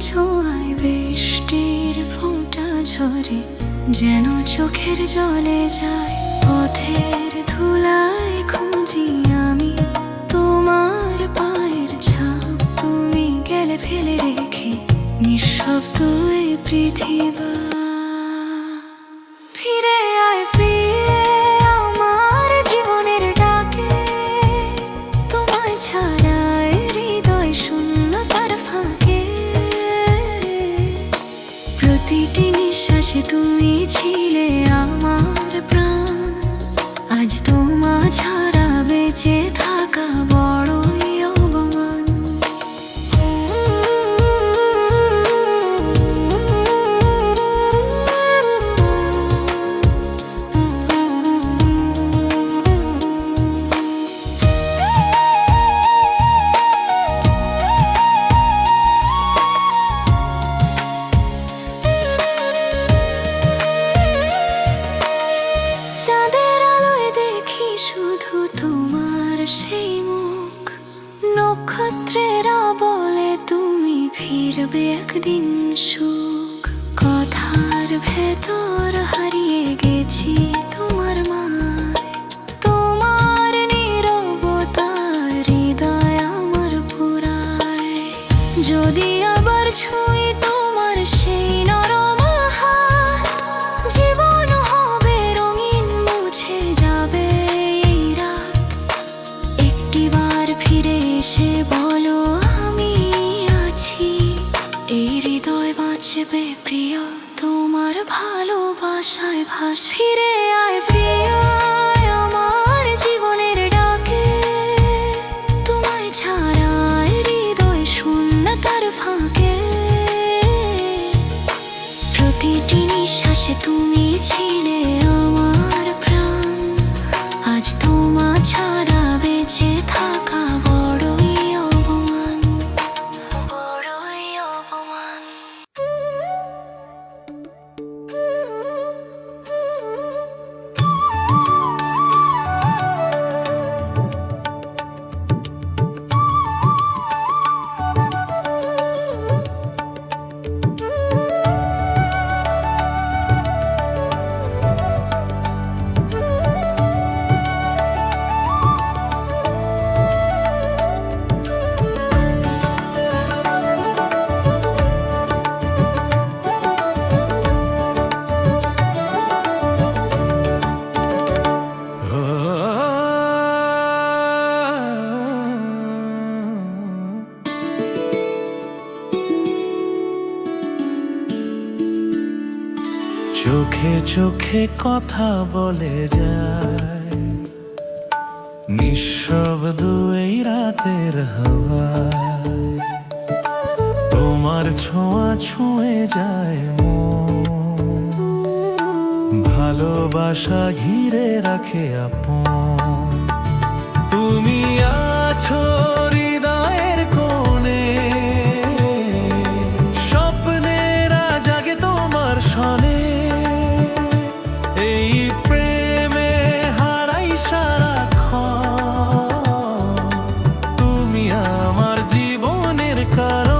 ছোঁয়ায় বৃষ্টির ফোঁটা ঝরে, যেন চোখের জলে যায়। পথের ধুলায় খুঁজি আমি তোমার পায়ের ছাপ, তুমি গেলে ফেলে রেখে নিঃশব্দ এই পৃথিবী। ফিরে আয় প্রিয়ে আমার জীবনের ডাকে, তোমায় ছাড়া হৃদয় শূন্যতার ফাঁকে। প্রতিটি নিঃশ্বাসে তুমি ছিলে আমার প্রাণ, আজ তোমা ছাড়া বেঁচে থাকা বড়ই অপমান। চাঁদের আলোয় দেখি শুধু তোমার সেই মুখ, নক্ষত্রেরা বলে তুমি ফিরবে একদিন সুখ। কথার ভেতর হারিয়ে গেছি তোমার মায়, তোমার নীরবতায় হৃদয় আমার পুরায়। যদি আবার ছুঁই তোমার সেই নরম হাত, জীবন হবে রঙিন, মুছে যাবে এই রাত। একটিবার ফিরে এসে বলো আমি আছি, এই হৃদয় বাঁচবে প্রিয় তোমার ভালোবাসায় ভাসে। ফিরে আয় প্রিয় আমার জীবনের ডাকে, তোমায় ছাড়া হৃদয় শূন্যতার ফাঁকে। প্রতিটি নিঃশ্বাসে তুমি ছিলে আমার প্রাণ, আজ তোমা ছাড়া বেঁচে থাকা বড়ই অপমান, বড়ই অপমান। চোখে চোখে কথা বলে যায়, নিঃশব্দ এই রাতের হাওয়ায়। তোমার ছোঁয়া ছুঁয়ে যায় মন, ভালোবাসা ঘিরে রাখে আপন। তুমি আছো হৃদয়ের কোণে, স্বপ্নেরা জাগে তোমার সনে। এই প্রেমে হারাই সারাক্ষণ, তুমি আমার জীবনের কারণ।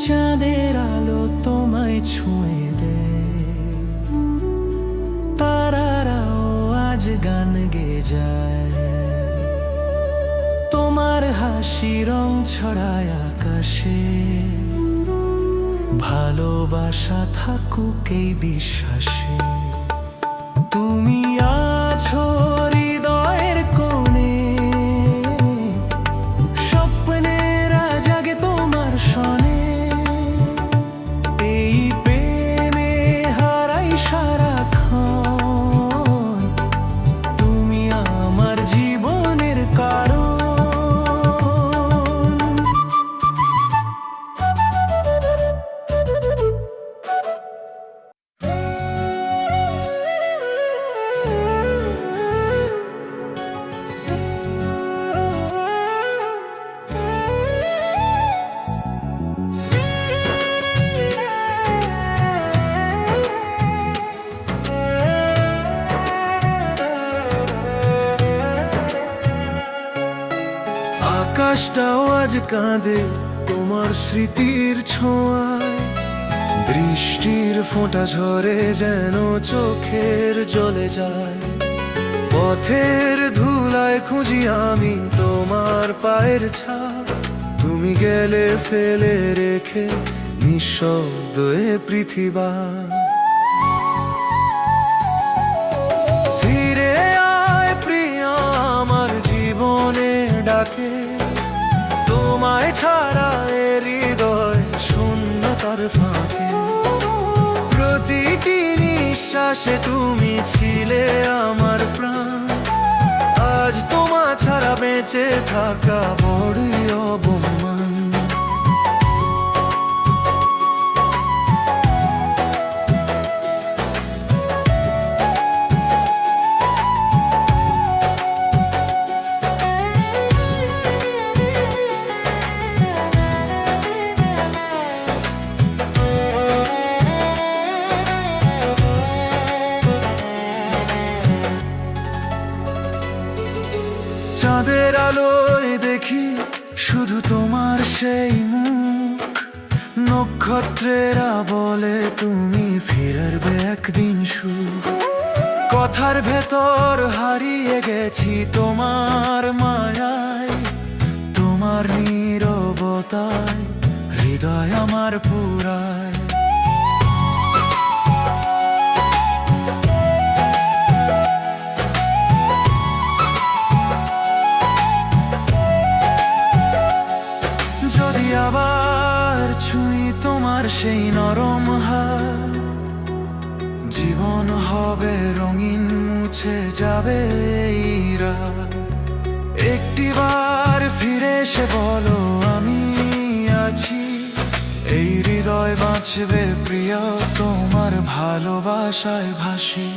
চাঁদের আলো তোমায় ছুঁয়ে দেয়, তারারাও আজ গান গেয়ে যায়। তোমার হাসি রং ছড়ায় আকাশে, ভালোবাসা থাকুক এই বিশ্বাসে। তুমি আছো হৃদয়ের কোণে, স্বপ্নেরা জাগে তোমার সনে। তুমি আমার জীবনের কারণ। আকাশটাও আজ কাঁদে তোমার স্মৃতির ছোঁয়ায়। বৃষ্টির ফোঁটা ঝরে যেন চোখের জ্বলে যায়। পথের ধুলায় খুঁজি আমি তোমার পায়ের ছাপ, তুমি গেলে ফেলে রেখে নিঃশব্দ এ পৃথিবী। ফিরে আয় প্রিয়া আমার জীবনে ডাকে, তোমায় ছাড়া এ হৃদয় শূন্যতার ফাঁকে। প্রতিটি নিঃশ্বাসে তুমি ছিলে আমার প্রাণ, আজ তোমা ছাড়া বেঁচে থাকা বড়ই অপমান। চাঁদের আলোয় দেখি শুধু তোমার সেই মুখ, নক্ষত্রেরা বলে তুমি ফিরবে একদিন সুখ। কথার ভেতর হারিয়ে গেছি তোমার মায়ায়, তোমার নীরবতায় হৃদয় আমার পুরায়। যদি আবার ছুঁই তোমার সেই নরম হাত, জীবন হবে রঙিন, মুছে যাবে এই রাত। একটিবার ফিরে এসে বলো আমি আছি, এই হৃদয় বাঁচবে প্রিয় তোমার ভালোবাসায় ভাসি।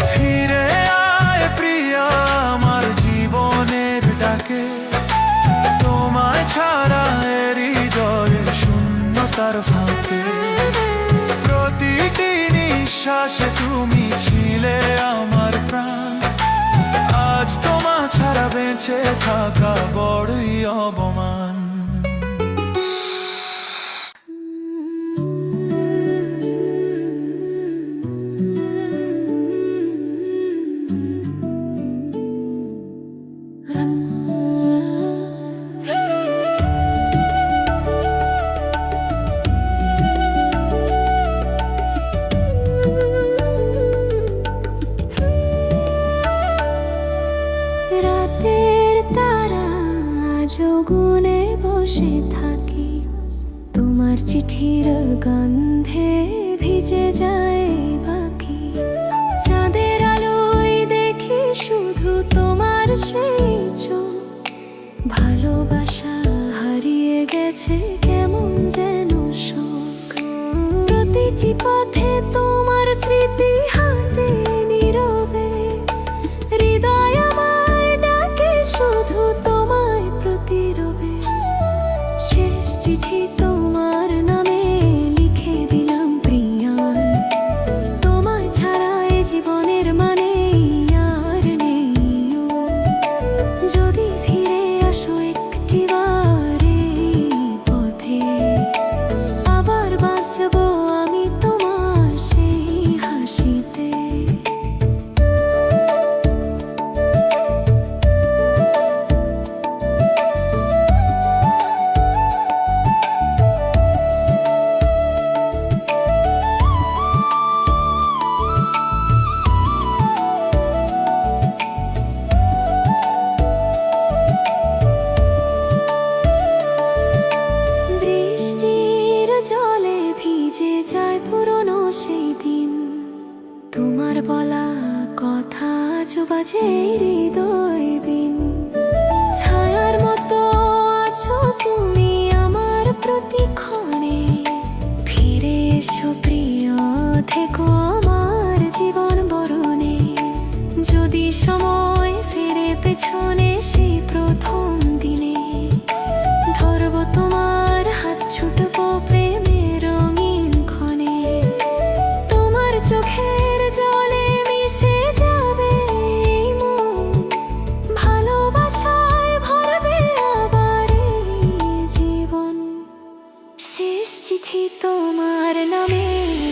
ফিরে আয় প্রিয়া আমার জীবনের ডাকে, তোমায় ছাড়া এ হৃদয়ে শূন্যতার ফাঁকে। প্রতিটি নিঃশ্বাসে তুমি ছিলে আমার প্রাণ, আজ তোমা ছাড়া বেঁচে থাকা বড়ই অপমান। রাতের তারা আজও গুনে বসে থাকি, তোমার চিঠির গন্ধে ভিজে যায় বাকি। চাঁদের আলোয় দেখি শুধু তোমার সেই চোখ, ভালোবাসা হারিয়ে গেছে কেমন যেন শোক। প্রতিটি পথে তোমার স্মৃতি হাঁটে নীরবে, হৃদয় আমার ডাকে শুধু তোমায় প্রতিরবে। শেষ চিঠি তোমার নামে লিখে দিলাম প্রিয়া, তোমায় ছাড়া এই জীবনের মানে আর নেই। যদি ফিরে আসো একটিবার এই পথে, আবার বাঁচবো আমি তোমার সেই হাসিতে। বৃষ্টির জলে ভিজে যায় পুরনো সেই দিন, তোমার বলা কথা আজ বাজে হৃদয় বিন। ছায়ার মতো আছো তুমি আমার প্রতিক্ষণে, ফিরে এসো প্রিয় থেকো আমার জীবন বরণে। যদি সময় ফিরে পেছনে সেই প্রথম দিনে, ধরবো তোমার হাত ছুটবো প্রেমের রঙিন ক্ষণে। তোমার চোখের জলে মিশে যাবে এই মন, চিঠি তোমার নামে